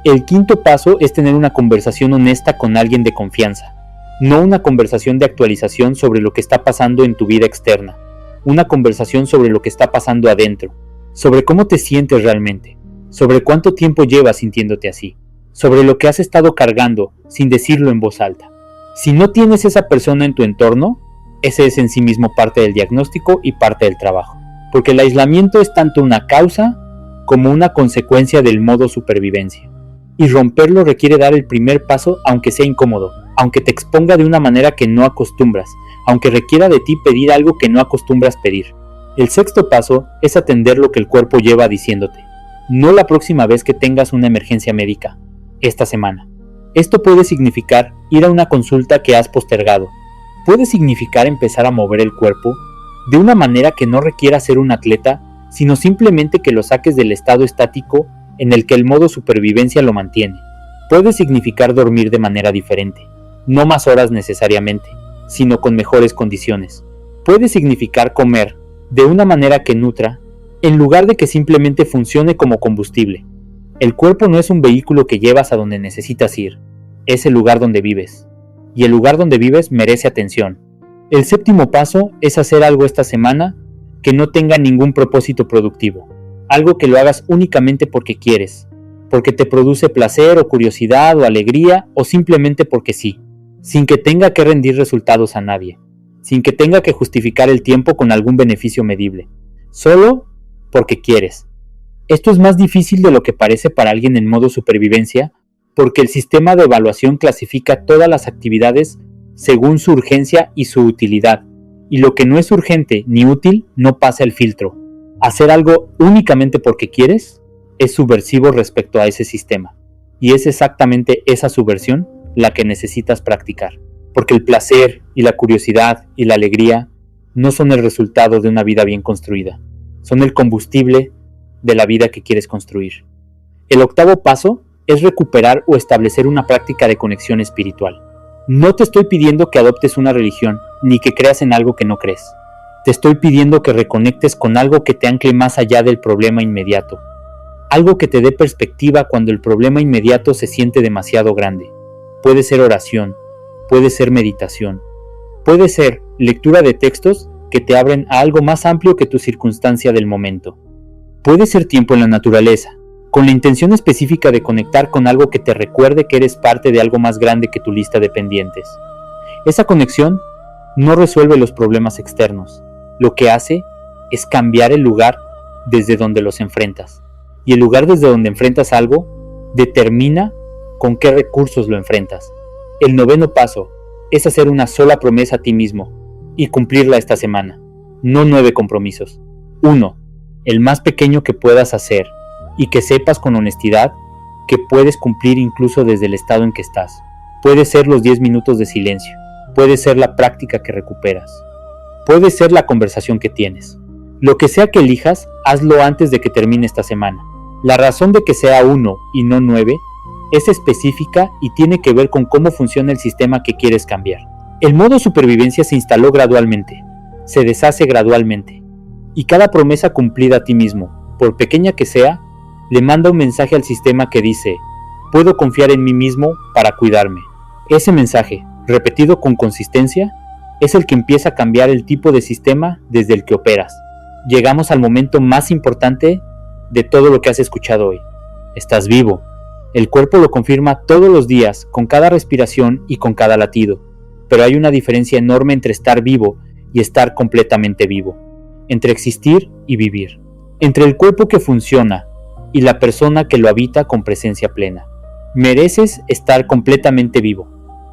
El quinto paso es tener una conversación honesta con alguien de confianza, no una conversación de actualización sobre lo que está pasando en tu vida externa, una conversación sobre lo que está pasando adentro, sobre cómo te sientes realmente, sobre cuánto tiempo llevas sintiéndote así, sobre lo que has estado cargando sin decirlo en voz alta. Si no tienes esa persona en tu entorno, ese es en sí mismo parte del diagnóstico y parte del trabajo, porque el aislamiento es tanto una causa como una consecuencia del modo supervivencia, y romperlo requiere dar el primer paso aunque sea incómodo, aunque te exponga de una manera que no acostumbras, aunque requiera de ti pedir algo que no acostumbras pedir. El sexto paso es atender lo que el cuerpo lleva diciéndote, no la próxima vez que tengas una emergencia médica, esta semana. Esto puede significar ir a una consulta que has postergado, puede significar empezar a mover el cuerpo de una manera que no requiera ser un atleta, sino simplemente que lo saques del estado estático en el que el modo supervivencia lo mantiene. Puede significar dormir de manera diferente, no más horas necesariamente, sino con mejores condiciones. Puede significar comer de una manera que nutra, en lugar de que simplemente funcione como combustible. El cuerpo no es un vehículo que llevas a donde necesitas ir, es el lugar donde vives. Y el lugar donde vives merece atención. El séptimo paso es hacer algo esta semana que no tenga ningún propósito productivo. Algo que lo hagas únicamente porque quieres, porque te produce placer o curiosidad o alegría o simplemente porque sí, sin que tenga que rendir resultados a nadie, sin que tenga que justificar el tiempo con algún beneficio medible, solo porque quieres. Esto es más difícil de lo que parece para alguien en modo supervivencia, porque el sistema de evaluación clasifica todas las actividades según su urgencia y su utilidad, y lo que no es urgente ni útil no pasa el filtro. Hacer algo únicamente porque quieres es subversivo respecto a ese sistema, y es exactamente esa subversión la que necesitas practicar, porque el placer y la curiosidad y la alegría no son el resultado de una vida bien construida, son el combustible de la vida que quieres construir. El octavo paso es recuperar o establecer una práctica de conexión espiritual. No te estoy pidiendo que adoptes una religión, ni que creas en algo que no crees. Te estoy pidiendo que reconectes con algo que te ancle más allá del problema inmediato. Algo que te dé perspectiva cuando el problema inmediato se siente demasiado grande. Puede ser oración, puede ser meditación, puede ser lectura de textos que te abren a algo más amplio que tu circunstancia del momento. Puede ser tiempo en la naturaleza, con la intención específica de conectar con algo que te recuerde que eres parte de algo más grande que tu lista de pendientes. Esa conexión no resuelve los problemas externos, lo que hace es cambiar el lugar desde donde los enfrentas. Y el lugar desde donde enfrentas algo determina con qué recursos lo enfrentas. El noveno paso es hacer una sola promesa a ti mismo y cumplirla esta semana, no 9 compromisos. 1. El más pequeño que puedas hacer y que sepas con honestidad que puedes cumplir incluso desde el estado en que estás. Puede ser los 10 minutos de silencio, puede ser la práctica que recuperas, puede ser la conversación que tienes. Lo que sea que elijas, hazlo antes de que termine esta semana. La razón de que sea 1 y no 9 es específica y tiene que ver con cómo funciona el sistema que quieres cambiar. El modo supervivencia se instaló gradualmente, se deshace gradualmente, y cada promesa cumplida a ti mismo, por pequeña que sea, le manda un mensaje al sistema que dice: puedo confiar en mí mismo para cuidarme. Ese mensaje, repetido con consistencia, es el que empieza a cambiar el tipo de sistema desde el que operas. Llegamos al momento más importante de todo lo que has escuchado hoy. Estás vivo. El cuerpo lo confirma todos los días, con cada respiración y con cada latido. Pero hay una diferencia enorme entre estar vivo y estar completamente vivo. Entre existir y vivir. Entre el cuerpo que funciona y la persona que lo habita con presencia plena. Mereces estar completamente vivo.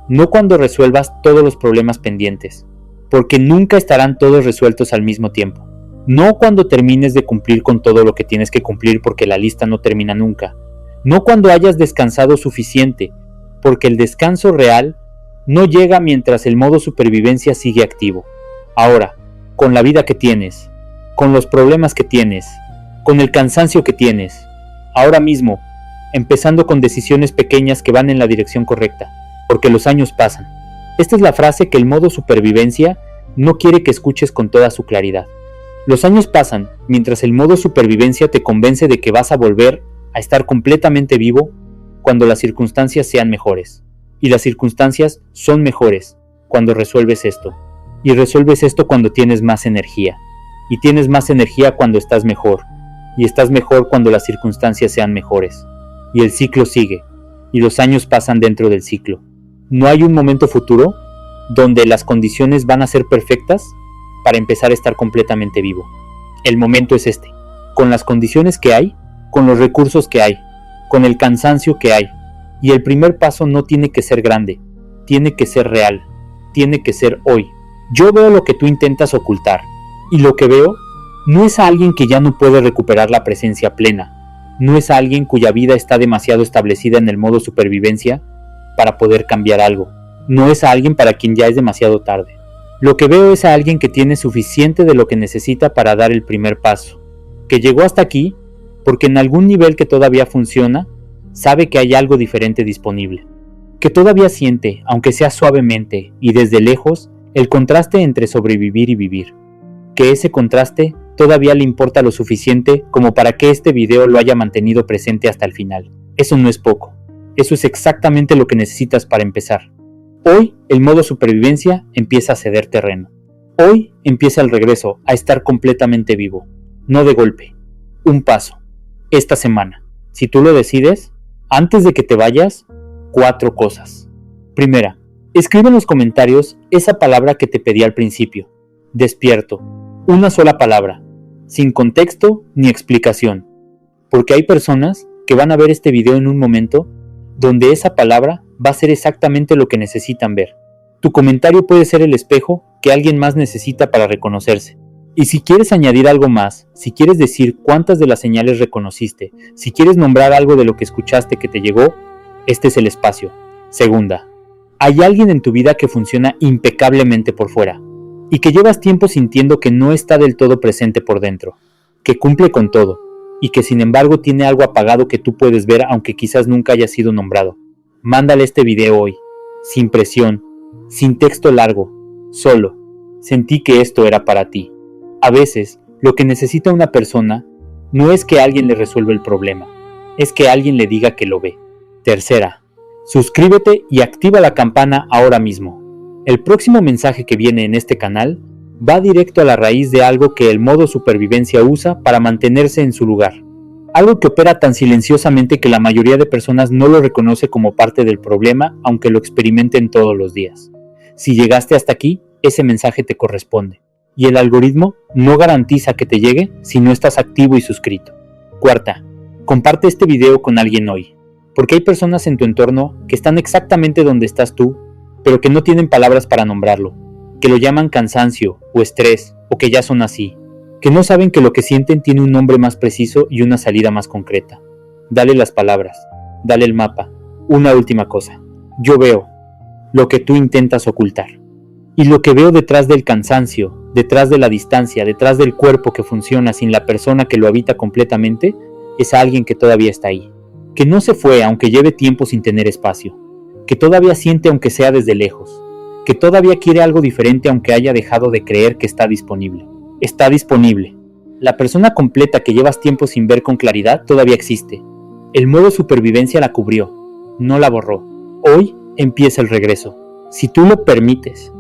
No cuando resuelvas todos los problemas pendientes, porque nunca estarán todos resueltos al mismo tiempo. No cuando termines de cumplir con todo lo que tienes que cumplir, porque la lista no termina nunca. No cuando hayas descansado suficiente, porque el descanso real no llega mientras el modo supervivencia sigue activo. Ahora, con la vida que tienes, con los problemas que tienes, con el cansancio que tienes, ahora mismo, empezando con decisiones pequeñas que van en la dirección correcta, porque los años pasan. Esta es la frase que el modo supervivencia no quiere que escuches con toda su claridad. Los años pasan mientras el modo supervivencia te convence de que vas a volver a estar completamente vivo cuando las circunstancias sean mejores. Y las circunstancias son mejores cuando resuelves esto. Y resuelves esto cuando tienes más energía. Y tienes más energía cuando estás mejor. y estás mejor cuando las circunstancias sean mejores. Y el ciclo sigue, y los años pasan dentro del ciclo. No hay un momento futuro donde las condiciones van a ser perfectas para empezar a estar completamente vivo. El momento es este, con las condiciones que hay, con los recursos que hay, con el cansancio que hay. Y el primer paso no tiene que ser grande, tiene que ser real, tiene que ser hoy. Yo veo lo que tú intentas ocultar, y lo que veo no es a alguien que ya no puede recuperar la presencia plena, no es a alguien cuya vida está demasiado establecida en el modo supervivencia para poder cambiar algo, no es a alguien para quien ya es demasiado tarde. Lo que veo es a alguien que tiene suficiente de lo que necesita para dar el primer paso, que llegó hasta aquí porque en algún nivel que todavía funciona, sabe que hay algo diferente disponible, que todavía siente, aunque sea suavemente y desde lejos, el contraste entre sobrevivir y vivir, que ese contraste todavía le importa lo suficiente como para que este video lo haya mantenido presente hasta el final. Eso no es poco, eso es exactamente lo que necesitas para empezar. Hoy el modo supervivencia empieza a ceder terreno. Hoy empieza el regreso a estar completamente vivo, no de golpe, un paso. Esta semana, si tú lo decides, antes de que te vayas, 4 cosas. Primera, escribe en los comentarios esa palabra que te pedí al principio. Despierto. Una sola palabra, sin contexto ni explicación. Porque hay personas que van a ver este video en un momento donde esa palabra va a ser exactamente lo que necesitan ver. Tu comentario puede ser el espejo que alguien más necesita para reconocerse. Y si quieres añadir algo más, si quieres decir cuántas de las señales reconociste, si quieres nombrar algo de lo que escuchaste que te llegó, este es el espacio. Segunda, hay alguien en tu vida que funciona impecablemente por fuera y que llevas tiempo sintiendo que no está del todo presente por dentro, que cumple con todo y que sin embargo tiene algo apagado que tú puedes ver aunque quizás nunca haya sido nombrado. Mándale este video hoy, sin presión, sin texto largo, solo. Sentí que esto era para ti. A veces, lo que necesita una persona no es que alguien le resuelva el problema, es que alguien le diga que lo ve. Tercera, suscríbete y activa la campana ahora mismo. El próximo mensaje que viene en este canal va directo a la raíz de algo que el modo supervivencia usa para mantenerse en su lugar. Algo que opera tan silenciosamente que la mayoría de personas no lo reconoce como parte del problema, aunque lo experimenten todos los días. Si llegaste hasta aquí, ese mensaje te corresponde. Y el algoritmo no garantiza que te llegue si no estás activo y suscrito. Cuarta, comparte este video con alguien hoy, porque hay personas en tu entorno que están exactamente donde estás tú, pero que no tienen palabras para nombrarlo, que lo llaman cansancio o estrés, o que ya son así, que no saben que lo que sienten tiene un nombre más preciso y una salida más concreta. Dale las palabras, dale el mapa. Una última cosa, yo veo lo que tú intentas ocultar. Y lo que veo detrás del cansancio, detrás de la distancia, detrás del cuerpo que funciona sin la persona que lo habita completamente, es a alguien que todavía está ahí, que no se fue aunque lleve tiempo sin tener espacio, que todavía siente aunque sea desde lejos, que todavía quiere algo diferente aunque haya dejado de creer que está disponible. Está disponible. La persona completa que llevas tiempo sin ver con claridad todavía existe. El modo supervivencia la cubrió, no la borró. Hoy empieza el regreso. Si tú lo permites,